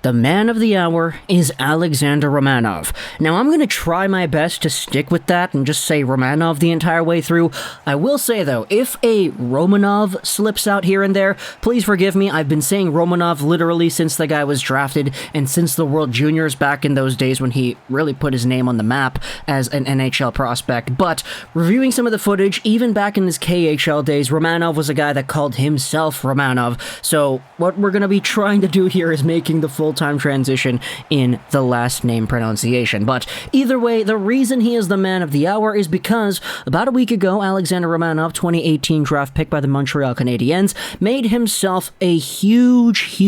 The man of the hour is Alexander Romanov. Now, I'm going to try my best to stick with that and just say Romanov the entire way through. I will say, though, if a Romanov slips out here and there, please forgive me. I've been saying Romanov literally since the guy was drafted and since the World Juniors back in those days when he really put his name on the map as an NHL prospect. But reviewing some of the footage, even back in his KHL days, Romanov was a guy that called himself Romanov. So what we're going to be trying to do here is making the full-time transition in the last name pronunciation. But either way, the reason he is the man of the hour is because about a week ago, Alexander Romanov, 2018 draft pick by the Montreal Canadiens, made himself a huge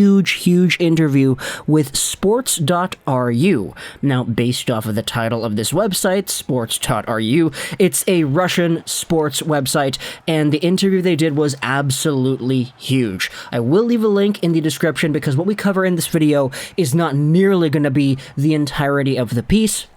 interview with sports.ru. Now, based off of the title of this website, sports.ru, it's a Russian sports website, and the interview they did was absolutely huge. I will leave a link in the description because what we cover in this video is not nearly going to be the entirety of the piece.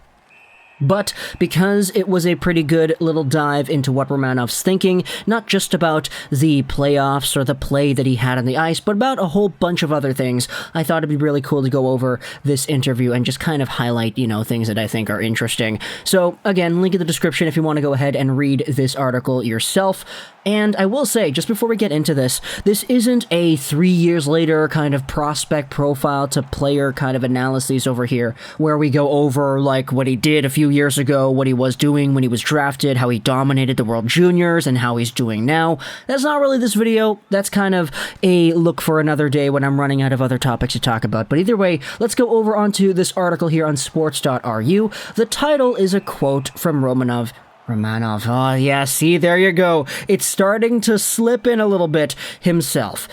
But because it was a pretty good little dive into what Romanov's thinking, not just about the playoffs or the play that he had on the ice, but about a whole bunch of other things, I thought it'd be really cool to go over this interview and just kind of highlight, things that I think are interesting. So again, link in the description if you want to go ahead and read this article yourself. And I will say, just before we get into this, this isn't a 3 years later kind of prospect profile to player kind of analyses over here, where we go over like what he did a few years ago, what he was doing when he was drafted, how he dominated the World Juniors, and how he's doing now. That's not really this video. That's kind of a look for another day when I'm running out of other topics to talk about. But either way, let's go over onto this article here on sports.ru. The title is a quote from Romanov. Oh, yeah, see, there you go. It's starting to slip in a little bit himself.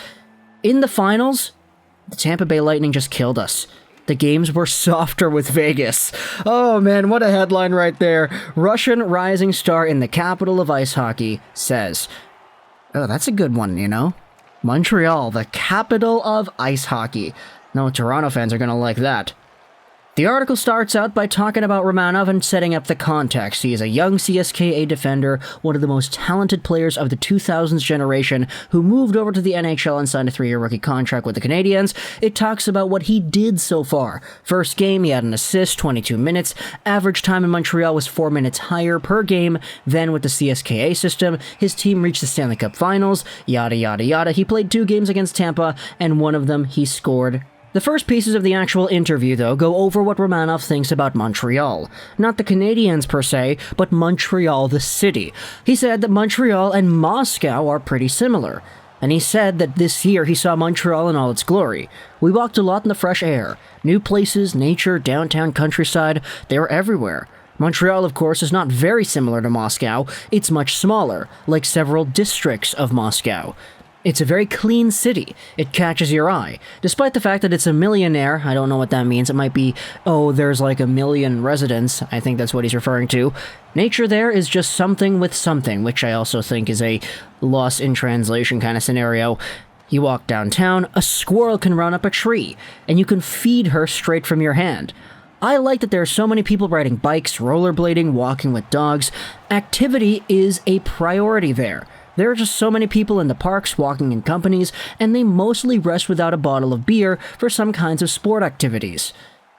In the finals, the Tampa Bay Lightning just killed us. The games were softer with Vegas. Oh, man, what a headline right there. Russian rising star in the capital of ice hockey says, oh, that's a good one, Montreal, the capital of ice hockey. No, Toronto fans are going to like that. The article starts out by talking about Romanov and setting up the context. He is a young CSKA defender, one of the most talented players of the 2000s generation, who moved over to the NHL and signed a 3-year rookie contract with the Canadiens. It talks about what he did so far. First game, he had an assist, 22 minutes. Average time in Montreal was 4 minutes higher per game than with the CSKA system. His team reached the Stanley Cup Finals, yada yada yada. He played 2 games against Tampa, and one of them he scored. The first pieces of the actual interview, though, go over what Romanov thinks about Montreal. Not the Canadiens per se, but Montreal the city. He said that Montreal and Moscow are pretty similar. And he said that this year he saw Montreal in all its glory. We walked a lot in the fresh air. New places, nature, downtown countryside, they were everywhere. Montreal, of course, is not very similar to Moscow. It's much smaller, like several districts of Moscow. It's a very clean city. It catches your eye. Despite the fact that it's a millionaire, I don't know what that means. It might be, oh, there's like 1 million residents. I think that's what he's referring to. Nature there is just something with something, which I also think is a loss in translation kind of scenario. You walk downtown, a squirrel can run up a tree, and you can feed her straight from your hand. I like that there are so many people riding bikes, rollerblading, walking with dogs. Activity is a priority there. There are just so many people in the parks walking in companies, and they mostly rest without a bottle of beer for some kinds of sport activities.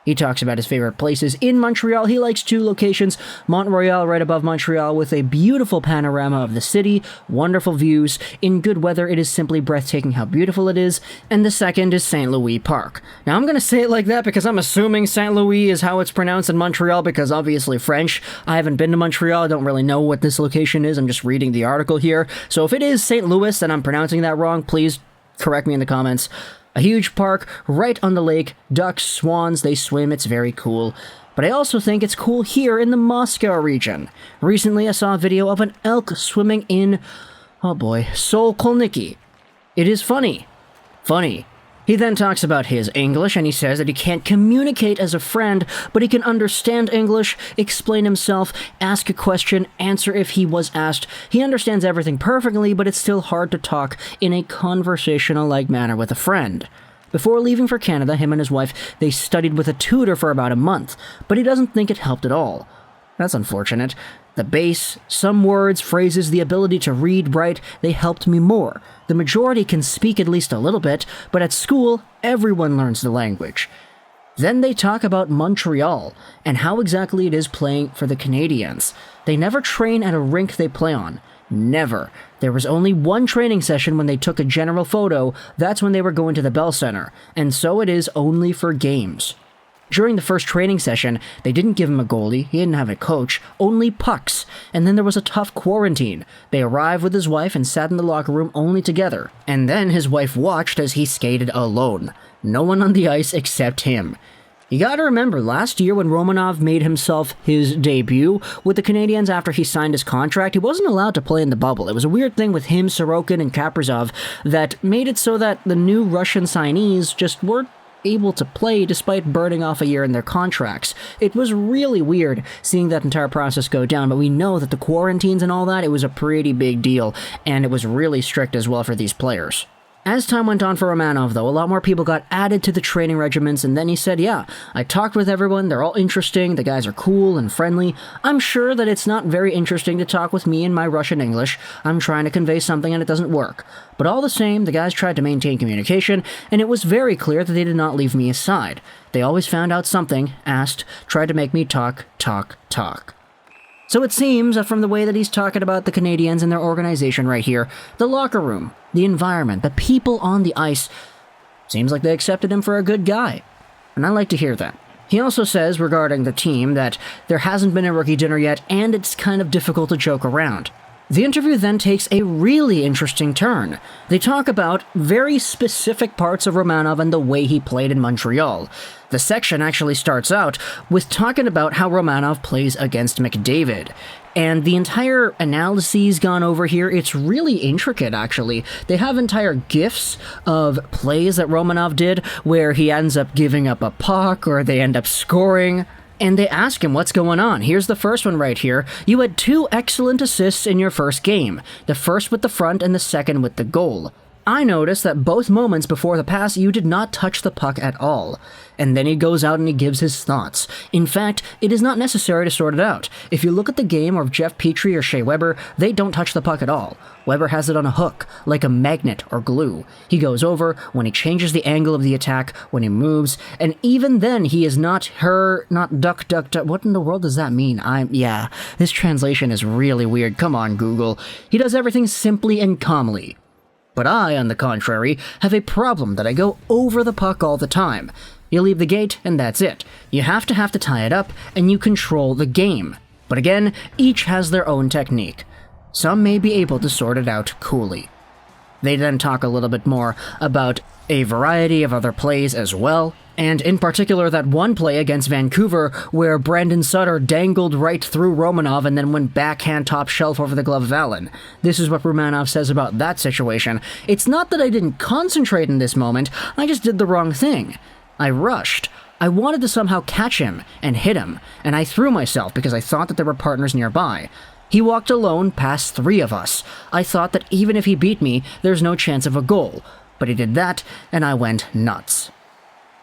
He talks about his favorite places in Montreal. He likes 2 locations, Mont-Royal right above Montreal with a beautiful panorama of the city, wonderful views. In good weather, it is simply breathtaking how beautiful it is. And the second is St. Louis Park. Now, I'm going to say it like that because I'm assuming St. Louis is how it's pronounced in Montreal because obviously French. I haven't been to Montreal. I don't really know what this location is. I'm just reading the article here. So if it is St. Louis and I'm pronouncing that wrong, please correct me in the comments. A huge park right on the lake, ducks, swans, they swim, it's very cool. But I also think it's cool here in the Moscow region. Recently I saw a video of an elk swimming in, oh boy, Sokolniki. It is funny. He then talks about his English, and he says that he can't communicate as a friend, but he can understand English, explain himself, ask a question, answer if he was asked. He understands everything perfectly, but it's still hard to talk in a conversational-like manner with a friend. Before leaving for Canada, him and his wife, they studied with a tutor for about a month, but he doesn't think it helped at all. That's unfortunate. The base, some words, phrases, the ability to read, write, they helped me more. The majority can speak at least a little bit, but at school, everyone learns the language. Then they talk about Montreal and how exactly it is playing for the Canadiens. They never train at a rink they play on. Never. There was only one training session when they took a general photo. That's when they were going to the Bell Center. And so it is only for games. During the first training session, they didn't give him a goalie, he didn't have a coach, only pucks, and then there was a tough quarantine. They arrived with his wife and sat in the locker room only together, and then his wife watched as he skated alone. No one on the ice except him. You gotta remember, last year when Romanov made himself his debut with the Canadiens after he signed his contract, he wasn't allowed to play in the bubble. It was a weird thing with him, Sorokin, and Kaprizov that made it so that the new Russian signees just weren't able to play despite burning off a year in their contracts. It was really weird seeing that entire process go down, but we know that the quarantines and all that, it was a pretty big deal, and it was really strict as well for these players. As time went on for Romanov, though, a lot more people got added to the training regiments, and then he said, yeah, I talked with everyone, they're all interesting, the guys are cool and friendly. I'm sure that it's not very interesting to talk with me in my Russian English. I'm trying to convey something and it doesn't work. But all the same, the guys tried to maintain communication, and it was very clear that they did not leave me aside. They always found out something, asked, tried to make me talk. So it seems that from the way that he's talking about the Canadiens and their organization right here, the locker room, the environment, the people on the ice, seems like they accepted him for a good guy. And I like to hear that. He also says regarding the team that there hasn't been a rookie dinner yet and it's kind of difficult to joke around. The interview then takes a really interesting turn. They talk about very specific parts of Romanov and the way he played in Montreal. The section actually starts out with talking about how Romanov plays against McDavid. And the entire analysis gone over here, it's really intricate actually. They have entire GIFs of plays that Romanov did where he ends up giving up a puck or they end up scoring. And they ask him what's going on. Here's the first one right here. You had 2 excellent assists in your first game. The first with the front and the second with the goal. I noticed that both moments before the pass, you did not touch the puck at all. And then he goes out and he gives his thoughts. In fact, it is not necessary to sort it out. If you look at the game of Jeff Petrie or Shea Weber, they don't touch the puck at all. Weber has it on a hook, like a magnet or glue. He goes over when he changes the angle of the attack, when he moves, and even then he is not duck. What in the world does that mean? Yeah, this translation is really weird. Come on, Google. He does everything simply and calmly. But I, on the contrary, have a problem that I go over the puck all the time. You leave the gate, and that's it. You have to tie it up, and you control the game. But again, each has their own technique. Some may be able to sort it out coolly. They then talk a little bit more about a variety of other plays as well, and in particular that one play against Vancouver where Brandon Sutter dangled right through Romanov and then went backhand top shelf over the glove of Allen. This is what Romanov says about that situation. It's not that I didn't concentrate in this moment, I just did the wrong thing. I rushed. I wanted to somehow catch him and hit him, and I threw myself because I thought that there were partners nearby. He walked alone past 3 of us. I thought that even if he beat me, there's no chance of a goal. But he did that, and I went nuts.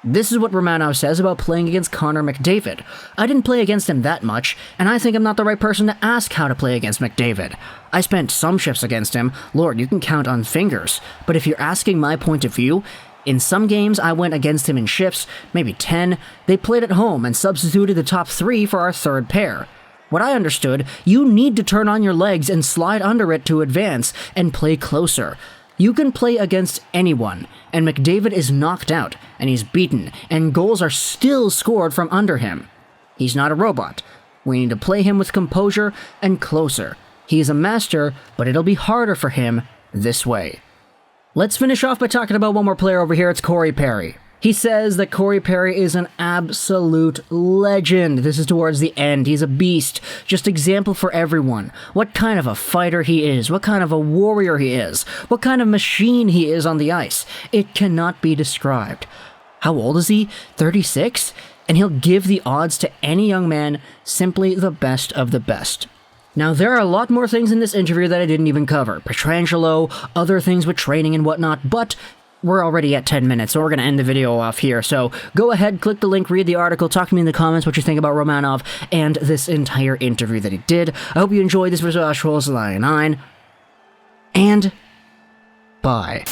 This is what Romanov says about playing against Connor McDavid. I didn't play against him that much, and I think I'm not the right person to ask how to play against McDavid. I spent some shifts against him. Lord, you can count on fingers. But if you're asking my point of view, in some games I went against him in shifts, maybe 10. They played at home and substituted the top 3 for our third pair. What I understood, you need to turn on your legs and slide under it to advance and play closer. You can play against anyone, and McDavid is knocked out, and he's beaten, and goals are still scored from under him. He's not a robot. We need to play him with composure and closer. He's a master, but it'll be harder for him this way. Let's finish off by talking about one more player over here. It's Corey Perry. He says that Corey Perry is an absolute legend. This is towards the end. He's a beast. Just example for everyone. What kind of a fighter he is. What kind of a warrior he is. What kind of machine he is on the ice. It cannot be described. How old is he? 36? And he'll give the odds to any young man. Simply the best of the best. Now, there are a lot more things in this interview that I didn't even cover. Pietrangelo, other things with training and whatnot, but we're already at 10 minutes, so we're going to end the video off here. So go ahead, click the link, read the article, talk to me in the comments what you think about Romanov and this entire interview that he did. I hope you enjoyed this. Was Trolls 9, and bye.